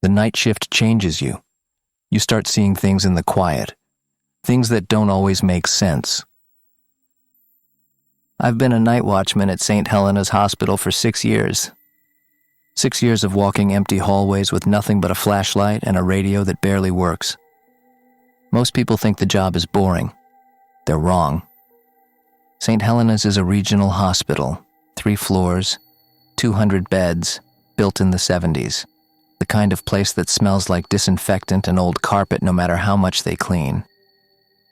The night shift changes you. You start seeing things in the quiet, things that don't always make sense. I've been a night watchman at St. Helena's Hospital for 6 years. 6 years of walking empty hallways with nothing but a flashlight and a radio that barely works. Most people think the job is boring. They're wrong. St. Helena's is a regional hospital, 3 floors, 200 beds, built in the 70s. The kind of place that smells like disinfectant and old carpet no matter how much they clean.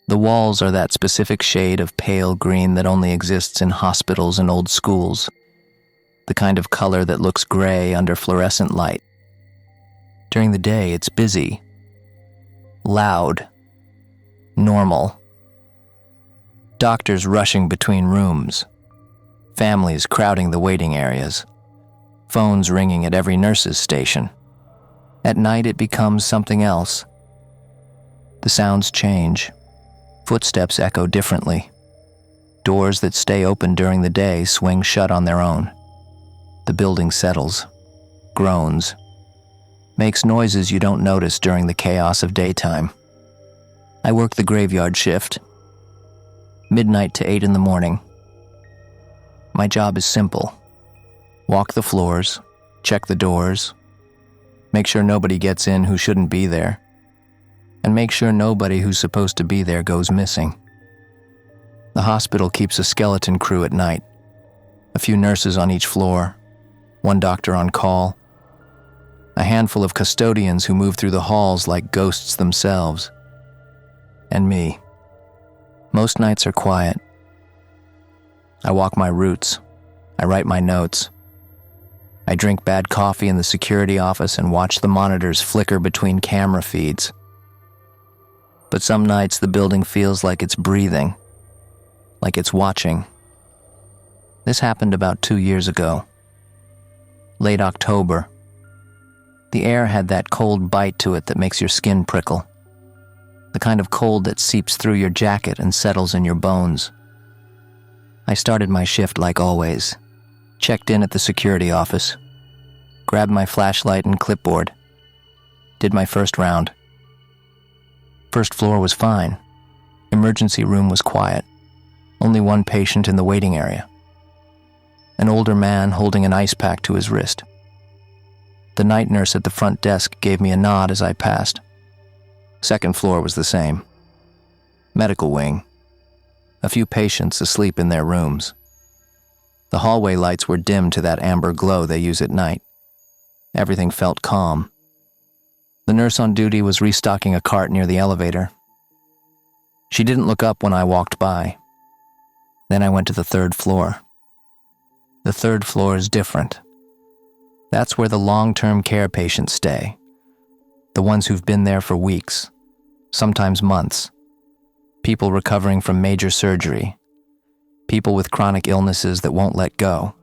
The walls are that specific shade of pale green that only exists in hospitals and old schools. The kind of color that looks gray under fluorescent light. During the day, it's busy, loud, normal. Doctors rushing between rooms, families crowding the waiting areas, phones ringing at every nurse's station. At night, it becomes something else. The sounds change. Footsteps echo differently. Doors that stay open during the day swing shut on their own. The building settles, groans, makes noises you don't notice during the chaos of daytime. I work the graveyard shift, midnight to 8 in the morning. My job is simple. Walk the floors, check the doors, make sure nobody gets in who shouldn't be there, and make sure nobody who's supposed to be there goes missing. The hospital keeps a skeleton crew at night, a few nurses on each floor, 1 doctor on call, a handful of custodians who move through the halls like ghosts themselves, and me. Most nights are quiet. I walk my routes. I write my notes. I drink bad coffee in the security office and watch the monitors flicker between camera feeds. But some nights the building feels like it's breathing, like it's watching. This happened about 2 years ago. Late October. The air had that cold bite to it that makes your skin prickle. The kind of cold that seeps through your jacket and settles in your bones. I started my shift like always. Checked in at the security office. Grabbed my flashlight and clipboard. Did my first round. First floor was fine. Emergency room was quiet. Only 1 patient in the waiting area. An older man holding an ice pack to his wrist. The night nurse at the front desk gave me a nod as I passed. Second floor was the same. Medical wing. A few patients asleep in their rooms. The hallway lights were dim to that amber glow they use at night. Everything felt calm. The nurse on duty was restocking a cart near the elevator. She didn't look up when I walked by. Then I went to the 3rd floor. The 3rd floor is different. That's where the long-term care patients stay. The ones who've been there for weeks, sometimes months. People recovering from major surgery. People with chronic illnesses that won't let go.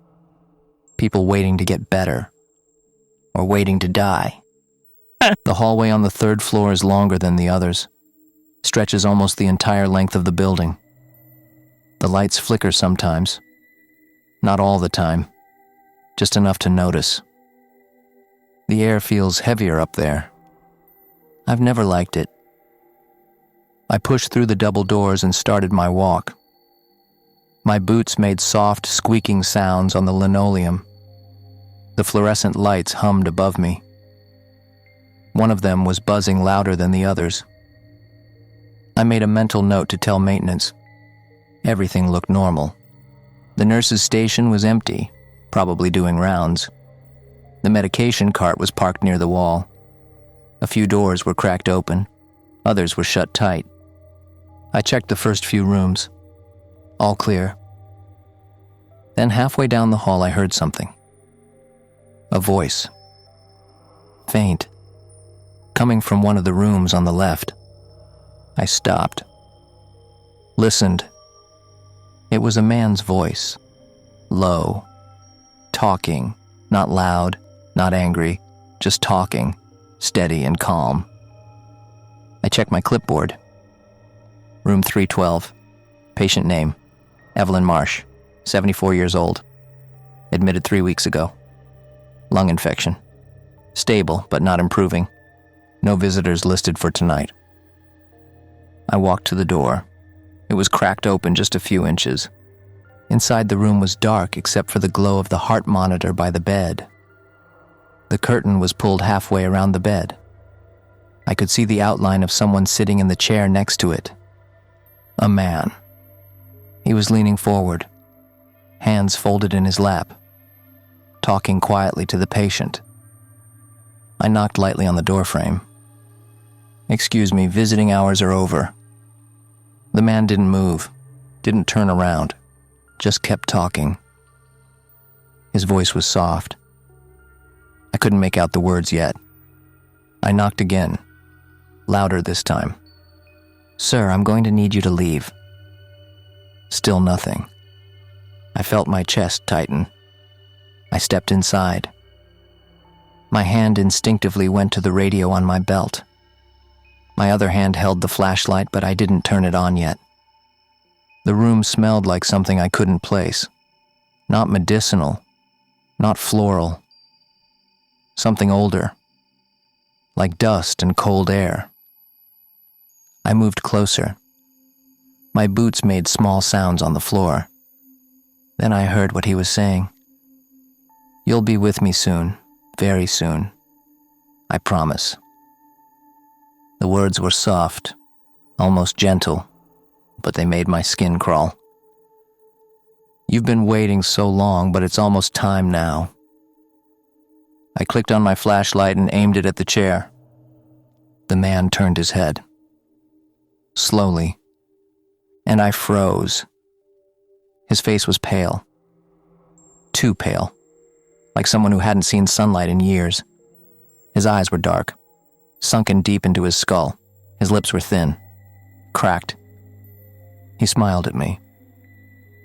People waiting to get better. Or waiting to die. The hallway on the 3rd floor is longer than the others. Stretches almost the entire length of the building. The lights flicker sometimes. Not all the time. Just enough to notice. The air feels heavier up there. I've never liked it. I pushed through the double doors and started my walk. My boots made soft, squeaking sounds on the linoleum. The fluorescent lights hummed above me. One of them was buzzing louder than the others. I made a mental note to tell maintenance. Everything looked normal. The nurse's station was empty, probably doing rounds. The medication cart was parked near the wall. A few doors were cracked open. Others were shut tight. I checked the first few rooms. All clear. Then halfway down the hall I heard something. A voice. Faint. Coming from one of the rooms on the left. I stopped. Listened. It was a man's voice. Low. Talking. Not loud, not angry. Just talking. Steady and calm. I checked my clipboard. Room 312. Patient name. Evelyn Marsh. 74 years old. Admitted 3 weeks ago. Lung infection. Stable, but not improving. No visitors listed for tonight. I walked to the door. It was cracked open just a few inches. Inside the room was dark except for the glow of the heart monitor by the bed. The curtain was pulled halfway around the bed. I could see the outline of someone sitting in the chair next to it. A man. He was leaning forward, hands folded in his lap, talking quietly to the patient. I knocked lightly on the doorframe. "Excuse me, visiting hours are over." The man didn't move, didn't turn around, just kept talking. His voice was soft. I couldn't make out the words yet. I knocked again, louder this time. "Sir, I'm going to need you to leave." Still nothing. I felt my chest tighten. I stepped inside. My hand instinctively went to the radio on my belt. My other hand held the flashlight, but I didn't turn it on yet. The room smelled like something I couldn't place. Not medicinal, not floral. Something older, like dust and cold air. I moved closer. My boots made small sounds on the floor. Then I heard what he was saying. "You'll be with me soon, very soon. I promise." The words were soft, almost gentle, but they made my skin crawl. "You've been waiting so long, but it's almost time now." I clicked on my flashlight and aimed it at the chair. The man turned his head. Slowly. And I froze. His face was pale. Too pale. Like someone who hadn't seen sunlight in years. His eyes were dark, sunken deep into his skull. His lips were thin, cracked. He smiled at me.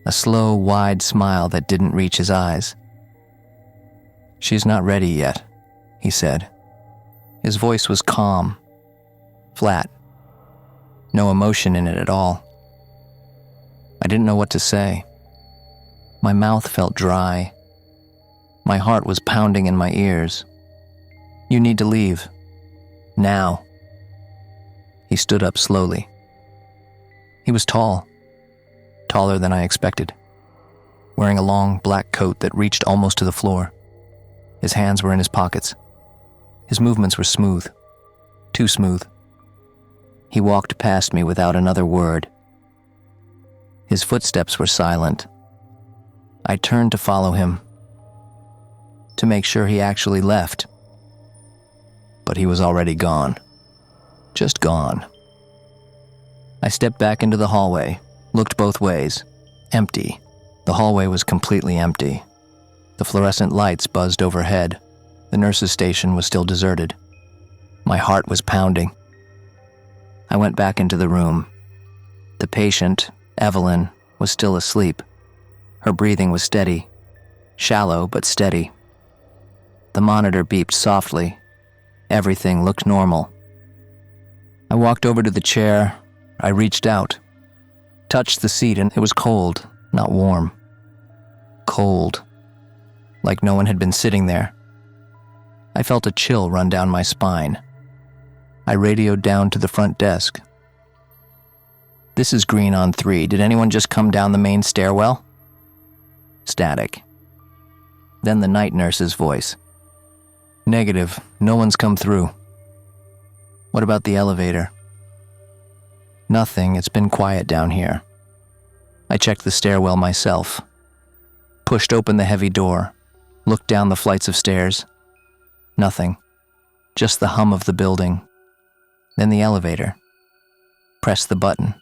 A slow, wide smile that didn't reach his eyes. "She's not ready yet," he said. His voice was calm, flat. No emotion in it at all. I didn't know what to say. My mouth felt dry. My heart was pounding in my ears. "You need to leave. Now." He stood up slowly. He was tall. Taller than I expected. Wearing a long black coat that reached almost to the floor. His hands were in his pockets. His movements were smooth. Too smooth. He walked past me without another word. His footsteps were silent. I turned to follow him, to make sure he actually left. But he was already gone. Just gone. I stepped back into the hallway, looked both ways. Empty. The hallway was completely empty. The fluorescent lights buzzed overhead. The nurse's station was still deserted. My heart was pounding. I went back into the room. The patient, Evelyn, was still asleep. Her breathing was steady. Shallow, but steady. The monitor beeped softly. Everything looked normal. I walked over to the chair. I reached out. Touched the seat, and it was cold, not warm. Cold. Like no one had been sitting there. I felt a chill run down my spine. I radioed down to the front desk. "This is Green on 3. Did anyone just come down the main stairwell?" Static. Then the night nurse's voice. "Negative. No one's come through." "What about the elevator?" "Nothing. It's been quiet down here." I checked the stairwell myself. Pushed open the heavy door. Looked down the flights of stairs. Nothing. Just the hum of the building. Then the elevator. Pressed the button.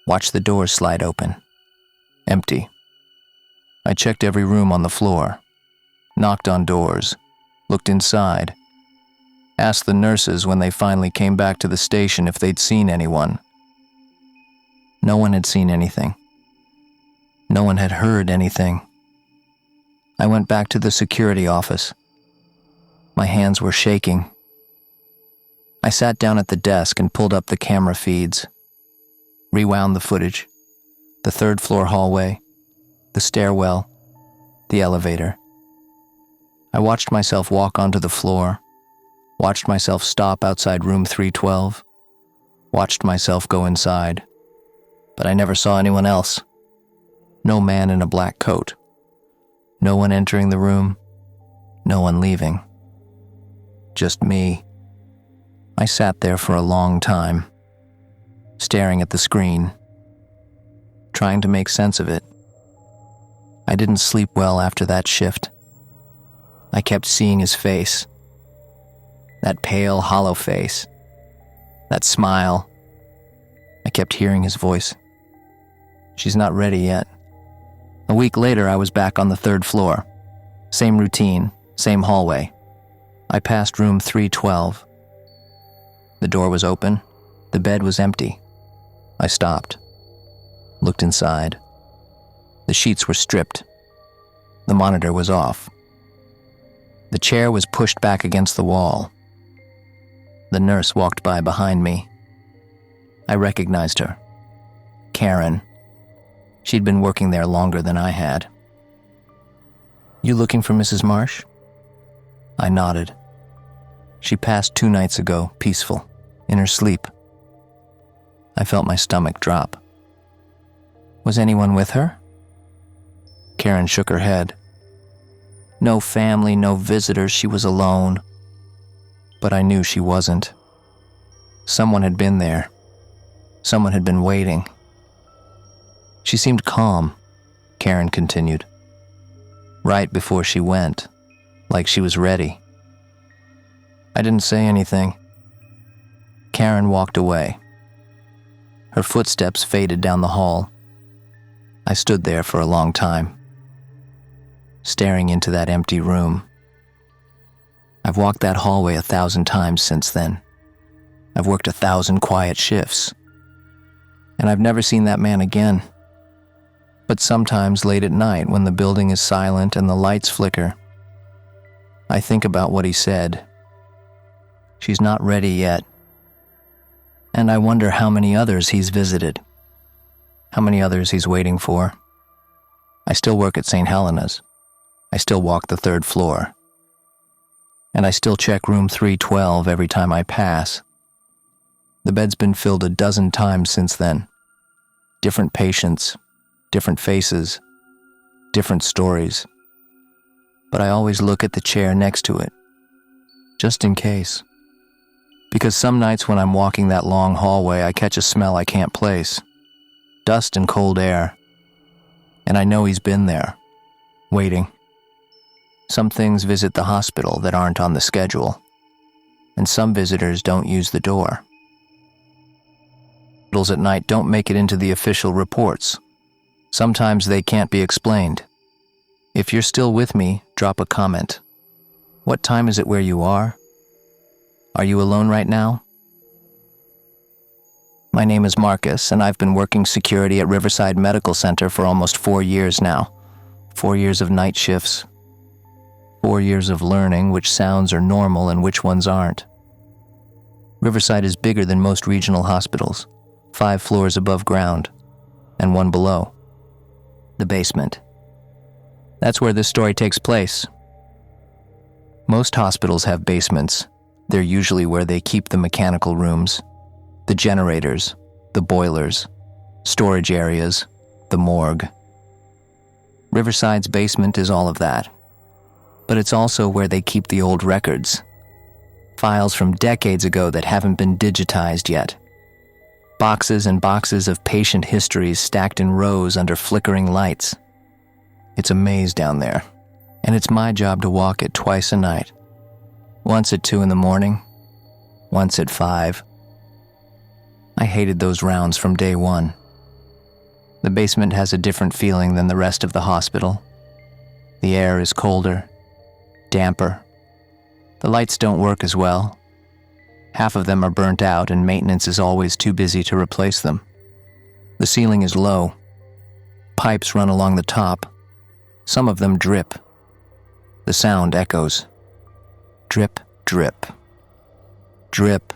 Watched the doors slide open. Empty. I checked every room on the floor. Knocked on doors. Looked inside. Asked the nurses when they finally came back to the station if they'd seen anyone. No one had seen anything. No one had heard anything. I went back to the security office. My hands were shaking. I sat down at the desk and pulled up the camera feeds. Rewound the footage. The third-floor hallway. The stairwell. The elevator. I watched myself walk onto the floor, watched myself stop outside room 312, watched myself go inside, but I never saw anyone else. No man in a black coat. No one entering the room, no one leaving. Just me. I sat there for a long time, staring at the screen, trying to make sense of it. I didn't sleep well after that shift. I kept seeing his face. That pale, hollow face. That smile. I kept hearing his voice. She's not ready yet. A week later, I was back on the 3rd floor. Same routine, same hallway. I passed room 312. The door was open. The bed was empty. I stopped. Looked inside. The sheets were stripped. The monitor was off. The chair was pushed back against the wall. The nurse walked by behind me. I recognized her. Karen. She'd been working there longer than I had. "You looking for Mrs. Marsh?" I nodded. She passed 2 nights ago, peaceful, in her sleep. I felt my stomach drop. "Was anyone with her?" Karen shook her head. "No family, no visitors, she was alone." But I knew she wasn't. Someone had been there. Someone had been waiting. She seemed calm, Karen continued. Right before she went, like she was ready. I didn't say anything. Karen walked away. Her footsteps faded down the hall. I stood there for a long time, staring into that empty room. I've walked that hallway 1,000 times since then. I've worked 1,000 quiet shifts. And I've never seen that man again. But sometimes late at night, when the building is silent and the lights flicker, I think about what he said. She's not ready yet. And I wonder how many others he's visited. How many others he's waiting for. I still work at St. Helena's. I still walk the 3rd floor. And I still check room 312 every time I pass. The bed's been filled 12 times since then. Different patients, different faces, different stories. But I always look at the chair next to it, just in case. Because some nights when I'm walking that long hallway, I catch a smell I can't place. Dust and cold air. And I know he's been there, waiting. Some things visit the hospital that aren't on the schedule, and some visitors don't use the door. Hospitals at night don't make it into the official reports. Sometimes they can't be explained. If you're still with me, drop a comment. What time is it where you are? Are you alone right now? My name is Marcus, and I've been working security at Riverside Medical Center for almost 4 years now. 4 years of night shifts. 4 years of learning which sounds are normal and which ones aren't. Riverside is bigger than most regional hospitals, 5 floors above ground, and 1 below. The basement. That's where this story takes place. Most hospitals have basements. They're usually where they keep the mechanical rooms, the generators, the boilers, storage areas, the morgue. Riverside's basement is all of that. But it's also where they keep the old records. Files from decades ago that haven't been digitized yet. Boxes and boxes of patient histories stacked in rows under flickering lights. It's a maze down there, and it's my job to walk it twice a night. Once at 2 a.m, once at 5. I hated those rounds from day one. The basement has a different feeling than the rest of the hospital. The air is colder, damper. The lights don't work as well. Half of them are burnt out and maintenance is always too busy to replace them. The ceiling is low. Pipes run along the top. Some of them drip. The sound echoes. Drip, drip. Drip.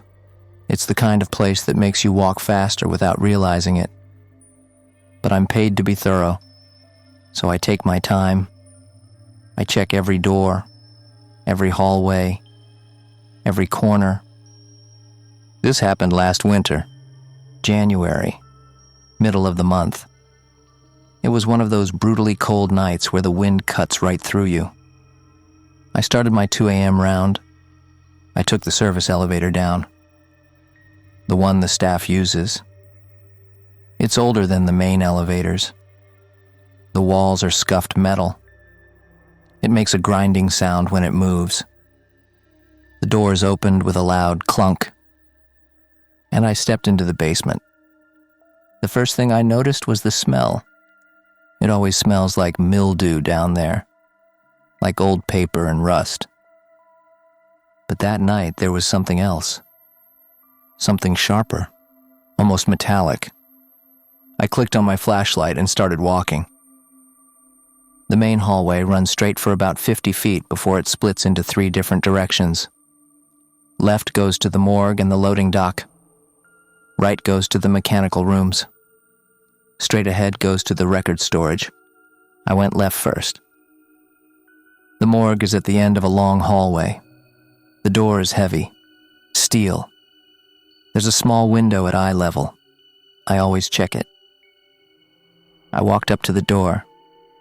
It's the kind of place that makes you walk faster without realizing it. But I'm paid to be thorough, so I take my time. I check every door, every hallway, every corner. This happened last winter, January, middle of the month. It was one of those brutally cold nights where the wind cuts right through you. I started my 2 a.m. round. I took the service elevator down, the one the staff uses. It's older than the main elevators. The walls are scuffed metal. It makes a grinding sound when it moves. The doors opened with a loud clunk, and I stepped into the basement. The first thing I noticed was the smell. It always smells like mildew down there, like old paper and rust. But that night there was something else. Something sharper, almost metallic. I clicked on my flashlight and started walking. The main hallway runs straight for about 50 feet before it splits into 3 different directions. Left goes to the morgue and the loading dock. Right goes to the mechanical rooms. Straight ahead goes to the record storage. I went left first. The morgue is at the end of a long hallway. The door is heavy, steel. There's a small window at eye level. I always check it. I walked up to the door,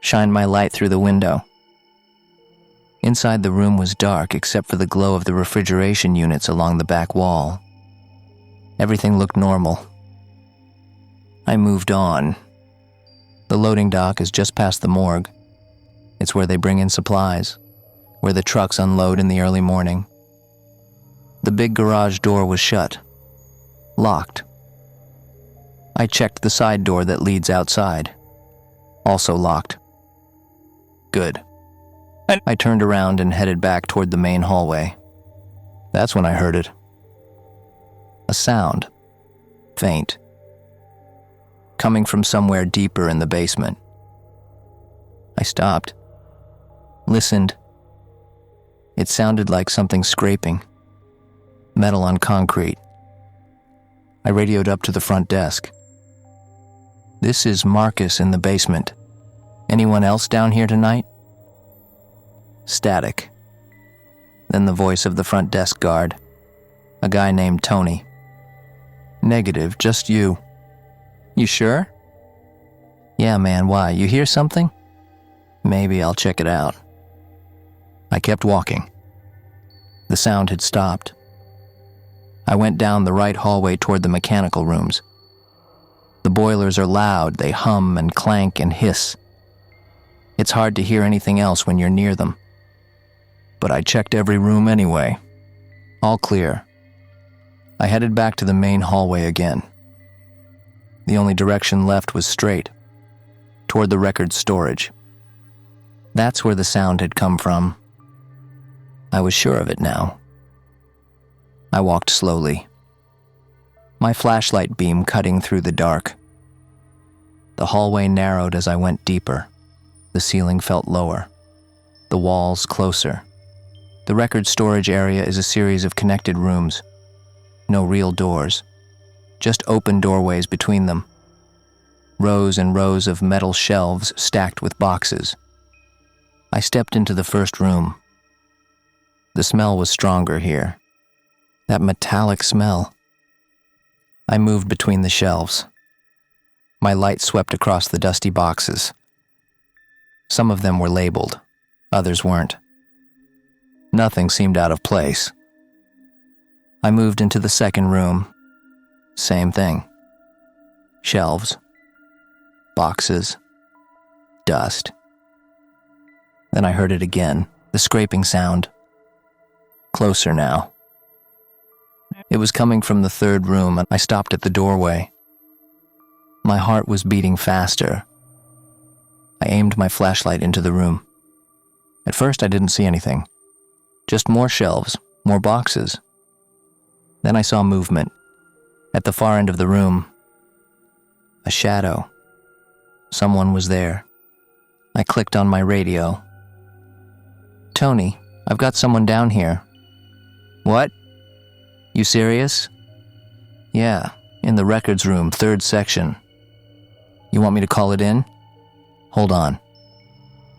shined my light through the window. Inside the room was dark except for the glow of the refrigeration units along the back wall. Everything looked normal. I moved on. The loading dock is just past the morgue. It's where they bring in supplies, where the trucks unload in the early morning. The big garage door was shut, locked. I checked the side door that leads outside, also locked. Good. I turned around and headed back toward the main hallway. That's when I heard it. A sound, faint, coming from somewhere deeper in the basement. I stopped, listened. It sounded like something scraping, metal on concrete. I radioed up to the front desk. This is Marcus in the basement. Anyone else down here tonight? Static. Then the voice of the front desk guard, a guy named Tony. Negative, just you. You sure? Yeah, man, why? You hear something? Maybe I'll check it out. I kept walking. The sound had stopped. I went down the right hallway toward the mechanical rooms. The boilers are loud, they hum and clank and hiss. It's hard to hear anything else when you're near them. But I checked every room anyway. All clear. I headed back to the main hallway again. The only direction left was straight, toward the record storage. That's where the sound had come from. I was sure of it now. I walked slowly, my flashlight beam cutting through the dark. The hallway narrowed as I went deeper. The ceiling felt lower, the walls closer. The record storage area is a series of connected rooms. No real doors, just open doorways between them. Rows and rows of metal shelves stacked with boxes. I stepped into the first room. The smell was stronger here. That metallic smell. I moved between the shelves. My light swept across the dusty boxes. Some of them were labeled, others weren't. Nothing seemed out of place. I moved into the second room. Same thing. Shelves. Boxes. Dust. Then I heard it again, the scraping sound. Closer now. It was coming from the third room, and I stopped at the doorway. My heart was beating faster. I aimed my flashlight into the room. At first I didn't see anything. Just more shelves, more boxes. Then I saw movement. At the far end of the room, a shadow. Someone was there. I clicked on my radio. Tony, I've got someone down here. What? You serious? Yeah, in the records room, 3rd section. You want me to call it in? Hold on.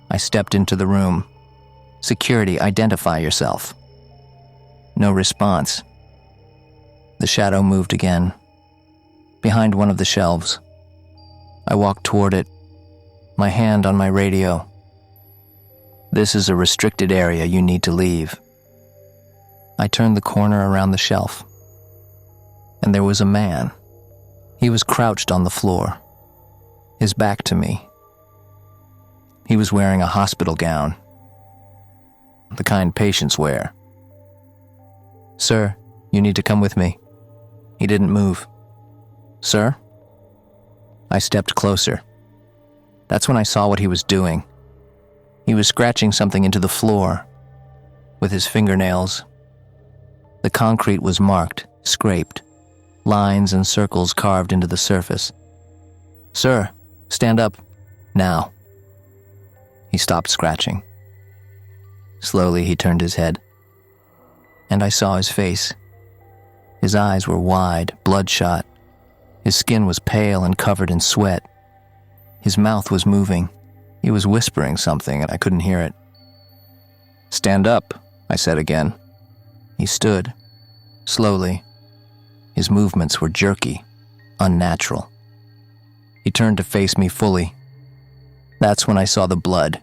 I stepped into the room. Security, identify yourself." No response. The shadow moved again, behind one of the shelves. I walked toward it, my hand on my radio. "This is a restricted area, you need to leave." I turned the corner around the shelf, and there was a man. He was crouched on the floor, his back to me. He was wearing a hospital gown, the kind patients wear. "Sir, you need to come with me." He didn't move. "Sir?" I stepped closer. That's when I saw what he was doing. He was scratching something into the floor with his fingernails. The concrete was marked, scraped, lines and circles carved into the surface. "Sir, stand up, now." He stopped scratching. Slowly he turned his head, and I saw his face. His eyes were wide, bloodshot. His skin was pale and covered in sweat. His mouth was moving. He was whispering something, and I couldn't hear it. "Stand up," I said again. He stood, slowly. His movements were jerky, unnatural. He turned to face me fully. That's when I saw the blood.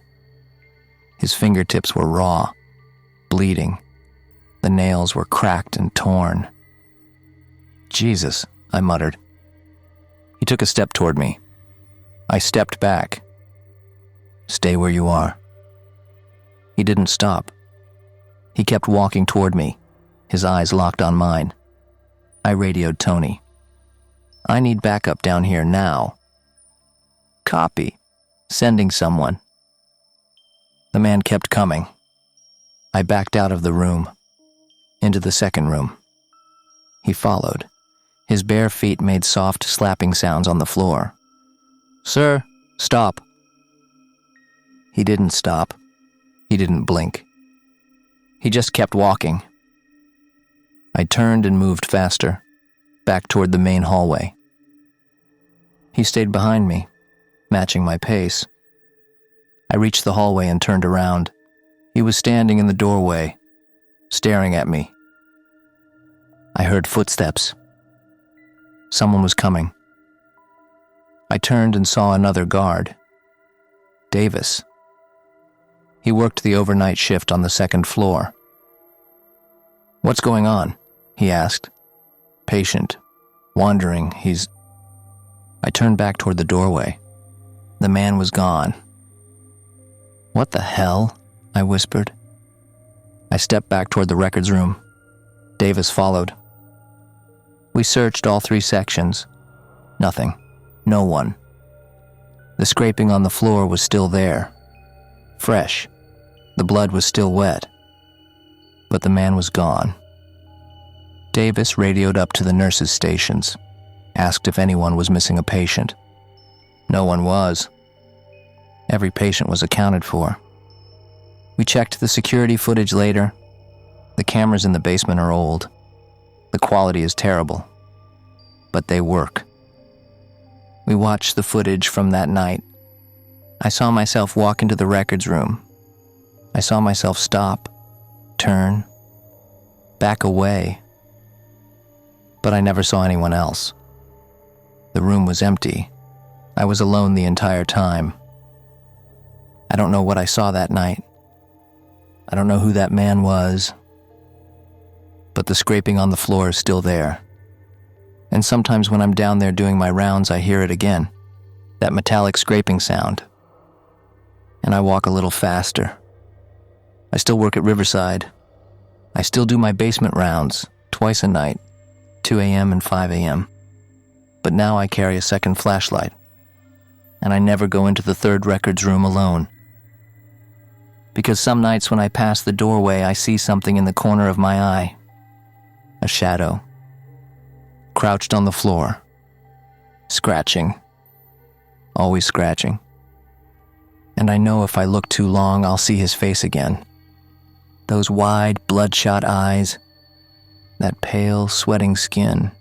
His fingertips were raw, bleeding. The nails were cracked and torn. "Jesus," I muttered. He took a step toward me. I stepped back. "Stay where you are." He didn't stop. He kept walking toward me, his eyes locked on mine. I radioed Tony. "I need backup down here now." "Copy. Sending someone." The man kept coming. I backed out of the room, into the second room. He followed. His bare feet made soft slapping sounds on the floor. "Sir, stop." He didn't stop. He didn't blink. He just kept walking. I turned and moved faster, back toward the main hallway. He stayed behind me, matching my pace. I reached the hallway and turned around. He was standing in the doorway, staring at me. I heard footsteps. Someone was coming. I turned and saw another guard. Davis. He worked the overnight shift on the second floor. "What's going on?" he asked. Patient, wandering, I turned back toward the doorway. The man was gone. "What the hell?" I whispered. I stepped back toward the records room. Davis followed. We searched all 3 sections. Nothing. No one. The scraping on the floor was still there. Fresh. The blood was still wet. But the man was gone. Davis radioed up to the nurses' stations, asked if anyone was missing a patient. No one was. Every patient was accounted for. We checked the security footage later. The cameras in the basement are old. The quality is terrible. But they work. We watched the footage from that night. I saw myself walk into the records room. I saw myself stop, turn, back away. But I never saw anyone else. The room was empty. I was alone the entire time. I don't know what I saw that night. I don't know who that man was. But the scraping on the floor is still there. And sometimes when I'm down there doing my rounds, I hear it again. That metallic scraping sound. And I walk a little faster. I still work at Riverside. I still do my basement rounds, twice a night, 2 a.m. and 5 a.m. But now I carry a second flashlight. And I never go into the third records room alone. Because some nights when I pass the doorway, I see something in the corner of my eye. A shadow. Crouched on the floor. Scratching. Always scratching. And I know if I look too long, I'll see his face again. Those wide, bloodshot eyes. That pale, sweating skin.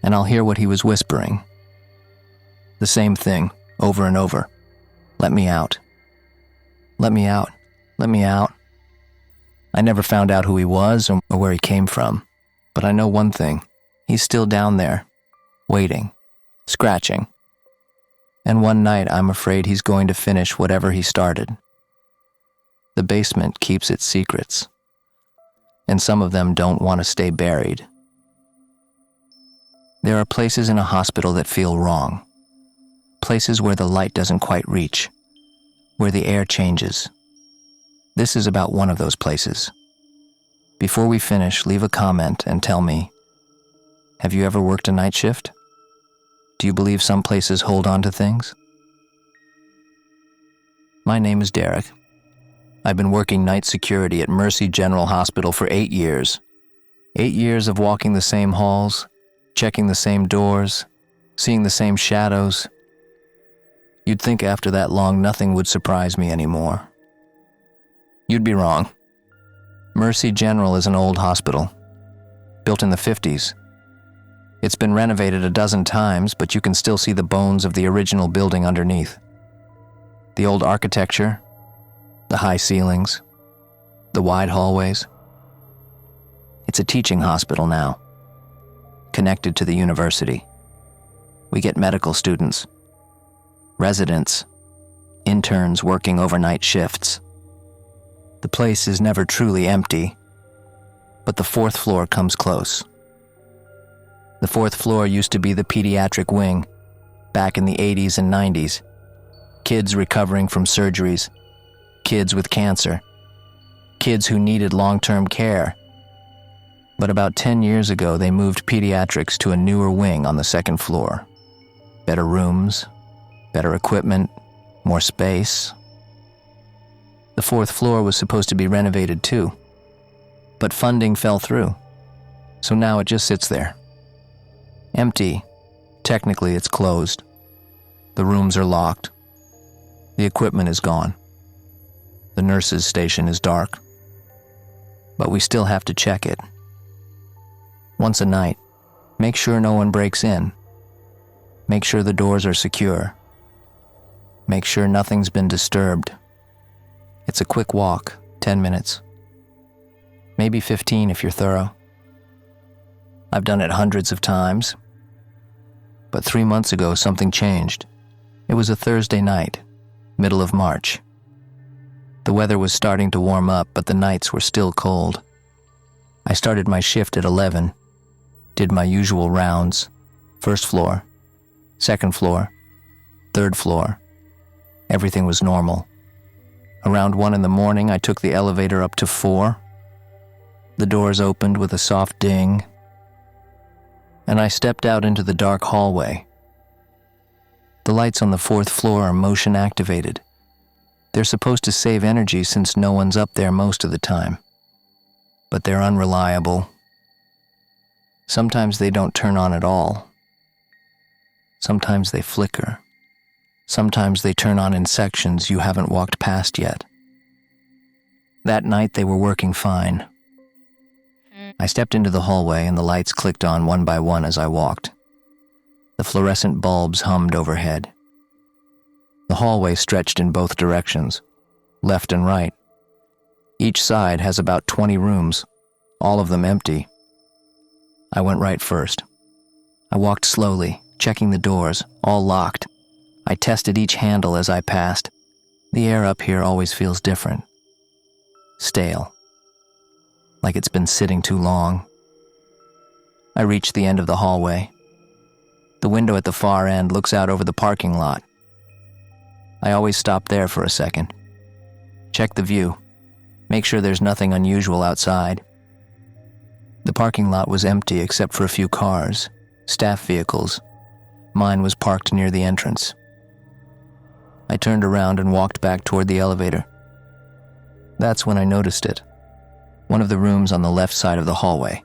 And I'll hear what he was whispering. The same thing, over and over. "Let me out. Let me out. Let me out. I never found out who he was or where he came from, but I know one thing. He's still down there, waiting, scratching. And one night I'm afraid he's going to finish whatever he started. The basement keeps its secrets, and some of them don't want to stay buried. There are places in a hospital that feel wrong, places where the light doesn't quite reach, where the air changes. This is about one of those places. Before we finish, leave a comment and tell me, have you ever worked a night shift? Do you believe some places hold on to things? My name is Derek. I've been working night security at Mercy General Hospital for 8 years. 8 years of walking the same halls, checking the same doors, seeing the same shadows. You'd think after that long nothing would surprise me anymore. You'd be wrong. Mercy General is an old hospital, built in the 50s. It's been renovated a dozen times, but you can still see the bones of the original building underneath. The old architecture, the high ceilings, the wide hallways. It's a teaching hospital now, connected to the university. We get medical students, residents, interns working overnight shifts. The place is never truly empty, but the 4th floor comes close. The 4th floor used to be the pediatric wing, back in the 80s and 90s. Kids recovering from surgeries, kids with cancer, kids who needed long-term care. But about 10 years ago, they moved pediatrics to a newer wing on the 2nd floor. Better rooms, better equipment, more space. The 4th floor was supposed to be renovated too, but funding fell through, so now it just sits there. Empty. Technically, it's closed. The rooms are locked. The equipment is gone. The nurses' station is dark. But we still have to check it. Once a night, make sure no one breaks in. Make sure the doors are secure. Make sure nothing's been disturbed. It's a quick walk, 10 minutes. Maybe 15 if you're thorough. I've done it hundreds of times. But 3 months ago, something changed. It was a Thursday night, middle of March. The weather was starting to warm up, but the nights were still cold. I started my shift at 11, did my usual rounds, 1st floor, 2nd floor, 3rd floor. Everything was normal. Around 1 in the morning, I took the elevator up to 4. The doors opened with a soft ding, and I stepped out into the dark hallway. The lights on the 4th floor are motion activated. They're supposed to save energy since no one's up there most of the time. But they're unreliable. Sometimes they don't turn on at all. Sometimes they flicker. Sometimes they turn on in sections you haven't walked past yet. That night they were working fine. I stepped into the hallway and the lights clicked on one by one as I walked. The fluorescent bulbs hummed overhead. The hallway stretched in both directions, left and right. Each side has about 20 rooms, all of them empty. I went right first. I walked slowly, checking the doors, all locked. I tested each handle as I passed. The air up here always feels different. Stale. Like it's been sitting too long. I reached the end of the hallway. The window at the far end looks out over the parking lot. I always stop there for a second. Check the view. Make sure there's nothing unusual outside. The parking lot was empty except for a few cars, staff vehicles. Mine was parked near the entrance. I turned around and walked back toward the elevator. That's when I noticed it. One of the rooms on the left side of the hallway.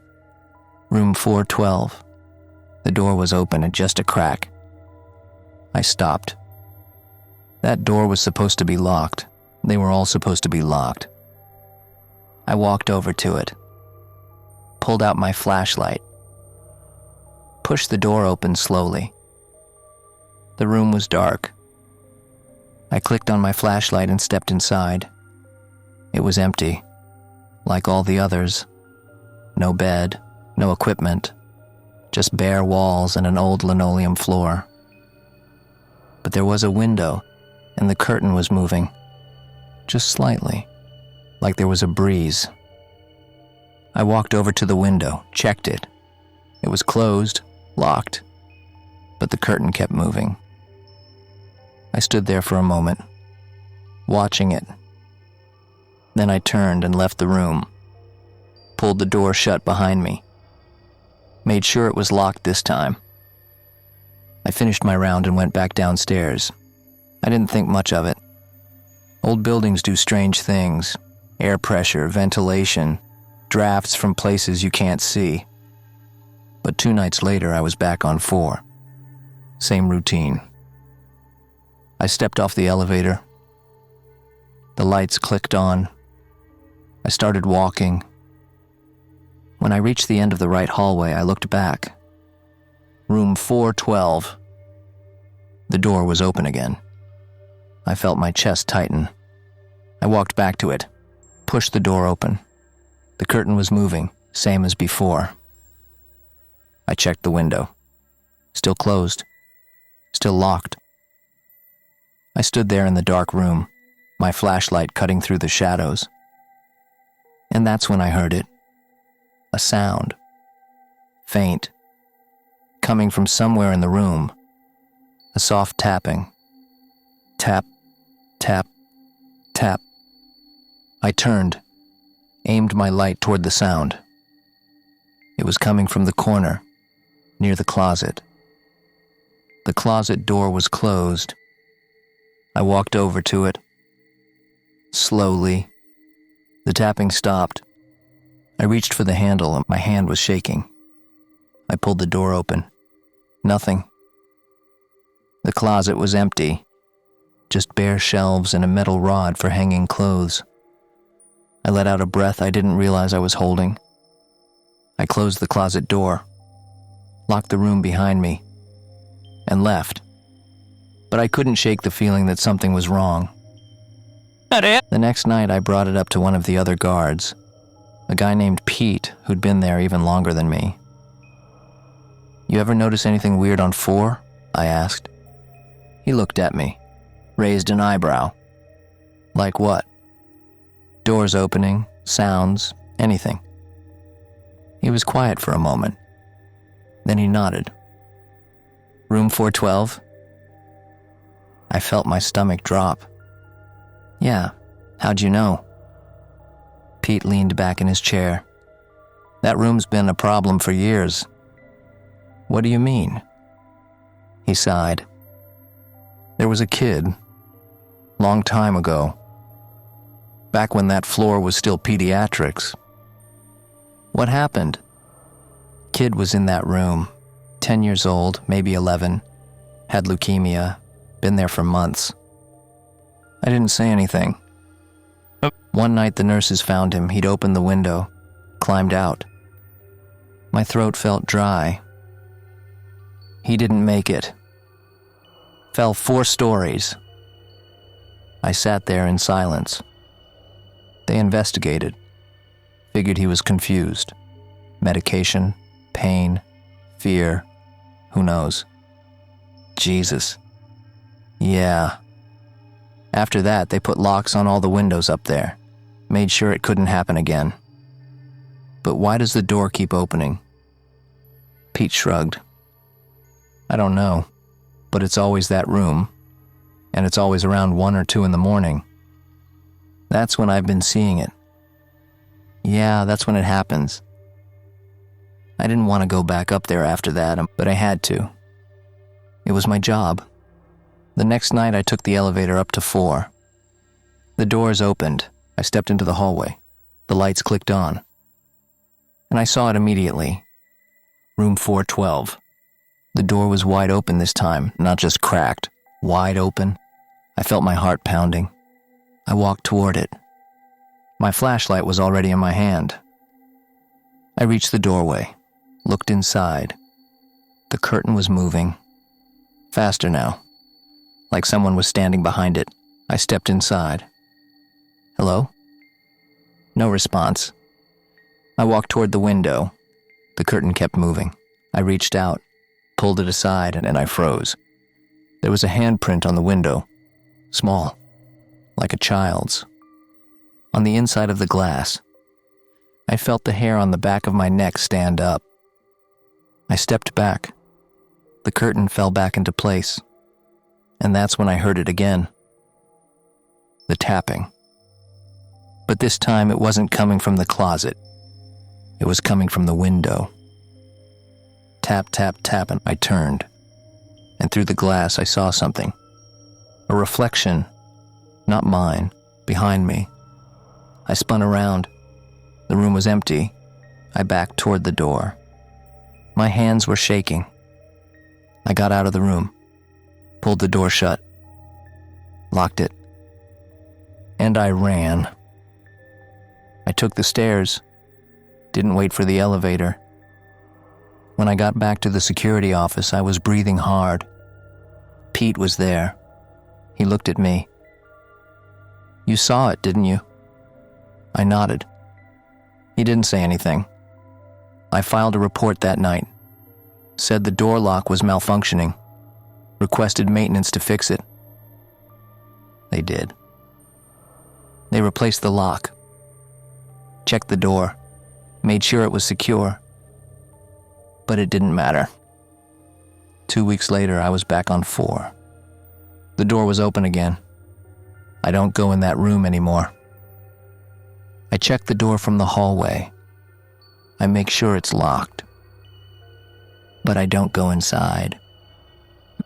Room 412. The door was open at just a crack. I stopped. That door was supposed to be locked. They were all supposed to be locked. I walked over to it, pulled out my flashlight, pushed the door open slowly. The room was dark. I clicked on my flashlight and stepped inside. It was empty, like all the others. No bed, no equipment, just bare walls and an old linoleum floor. But there was a window, and the curtain was moving, just slightly, like there was a breeze. I walked over to the window, checked it. It was closed, locked, but the curtain kept moving. I stood there for a moment, watching it. Then I turned and left the room, pulled the door shut behind me, made sure it was locked this time. I finished my round and went back downstairs. I didn't think much of it. Old buildings do strange things: air pressure, ventilation, drafts from places you can't see. But 2 nights later, I was back on 4. Same routine. I stepped off the elevator. The lights clicked on. I started walking. When I reached the end of the right hallway, I looked back. Room 412. The door was open again. I felt my chest tighten. I walked back to it, pushed the door open. The curtain was moving, same as before. I checked the window. Still closed. Still locked. I stood there in the dark room, my flashlight cutting through the shadows. And that's when I heard it. A sound. Faint. Coming from somewhere in the room. A soft tapping. Tap, tap, tap. I turned, aimed my light toward the sound. It was coming from the corner, near the closet. The closet door was closed. I walked over to it. Slowly. The tapping stopped. I reached for the handle and my hand was shaking. I pulled the door open. Nothing. The closet was empty. Just bare shelves and a metal rod for hanging clothes. I let out a breath I didn't realize I was holding. I closed the closet door, locked the room behind me, and left. But I couldn't shake the feeling that something was wrong. The next night, I brought it up to one of the other guards, a guy named Pete who'd been there even longer than me. "You ever notice anything weird on 4?" I asked. He looked at me, raised an eyebrow. "Like what?" "Doors opening, sounds, anything." He was quiet for a moment. Then he nodded. "Room 412? I felt my stomach drop. "Yeah, how'd you know?" Pete leaned back in his chair. "That room's been a problem for years." "What do you mean?" He sighed. "There was a kid, long time ago, back when that floor was still pediatrics." "What happened?" "Kid was in that room, 10 years old, maybe 11, had leukemia, been there for months." I didn't say anything. One night the nurses found him. He'd opened the window, climbed out. My throat felt dry. He didn't make it. Fell 4 stories. I sat there in silence. They investigated. Figured he was confused. Medication, pain, fear, who knows. Jesus. Yeah. After that, they put locks on all the windows up there. Made sure it couldn't happen again. But why does the door keep opening? Pete shrugged. I don't know, but it's always that room, and it's always around 1 or 2 in the morning. That's when I've been seeing it. Yeah, that's when it happens. I didn't want to go back up there after that, but I had to. It was my job. The next night, I took the elevator up to 4. The doors opened. I stepped into the hallway. The lights clicked on. And I saw it immediately. Room 412. The door was wide open this time, not just cracked. Wide open. I felt my heart pounding. I walked toward it. My flashlight was already in my hand. I reached the doorway, looked inside. The curtain was moving. Faster now. Like someone was standing behind it. I stepped inside. "Hello?" No response. I walked toward the window. The curtain kept moving. I reached out, pulled it aside, and I froze. There was a handprint on the window, small, like a child's. On the inside of the glass, I felt the hair on the back of my neck stand up. I stepped back. The curtain fell back into place, and that's when I heard it again. The tapping. But this time it wasn't coming from the closet. It was coming from the window. Tap, tap, tap, and I turned. And through the glass I saw something. A reflection, not mine, behind me. I spun around. The room was empty. I backed toward the door. My hands were shaking. I got out of the room, pulled the door shut, locked it, and I ran. I took the stairs, didn't wait for the elevator. When I got back to the security office, I was breathing hard. Pete was there. He looked at me. "You saw it, didn't you?" I nodded. He didn't say anything. I filed a report that night. Said the door lock was malfunctioning. Requested maintenance to fix it. They did. They replaced the lock. Checked the door. Made sure it was secure. But it didn't matter. 2 weeks later, I was back on 4. The door was open again. I don't go in that room anymore. I check the door from the hallway. I make sure it's locked. But I don't go inside.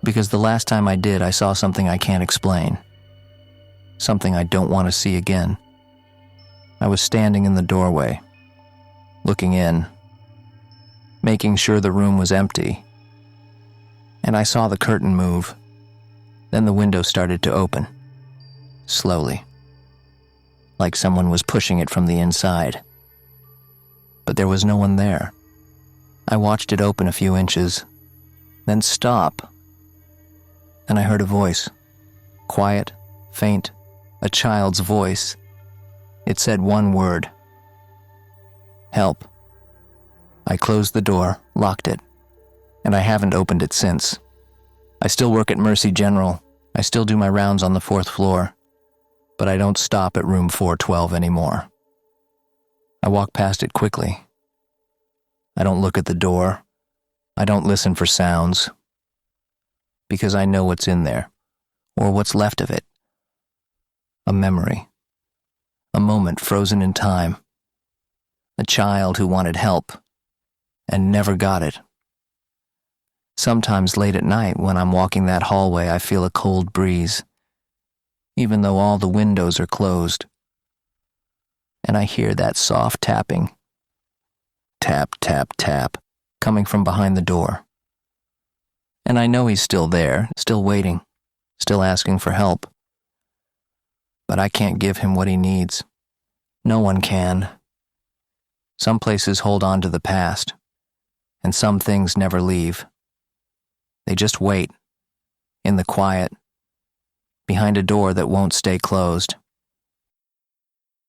Because the last time I did, I saw something I can't explain. Something I don't want to see again. I was standing in the doorway, looking in, making sure the room was empty. And I saw the curtain move. Then the window started to open, slowly, like someone was pushing it from the inside. But there was no one there. I watched it open a few inches, then stop. And I heard a voice, quiet, faint, a child's voice. It said one word: help. I closed the door, locked it, and I haven't opened it since. I still work at Mercy General. I still do my rounds on the 4th floor, but I don't stop at room 412 anymore. I walk past it quickly. I don't look at the door. I don't listen for sounds, because I know what's in there, or what's left of it. A memory. A moment frozen in time. A child who wanted help and never got it. Sometimes late at night when I'm walking that hallway, I feel a cold breeze, even though all the windows are closed. And I hear that soft tapping. Tap, tap, tap, coming from behind the door. And I know he's still there, still waiting, still asking for help. But I can't give him what he needs. No one can. Some places hold on to the past, and some things never leave. They just wait, in the quiet, behind a door that won't stay closed.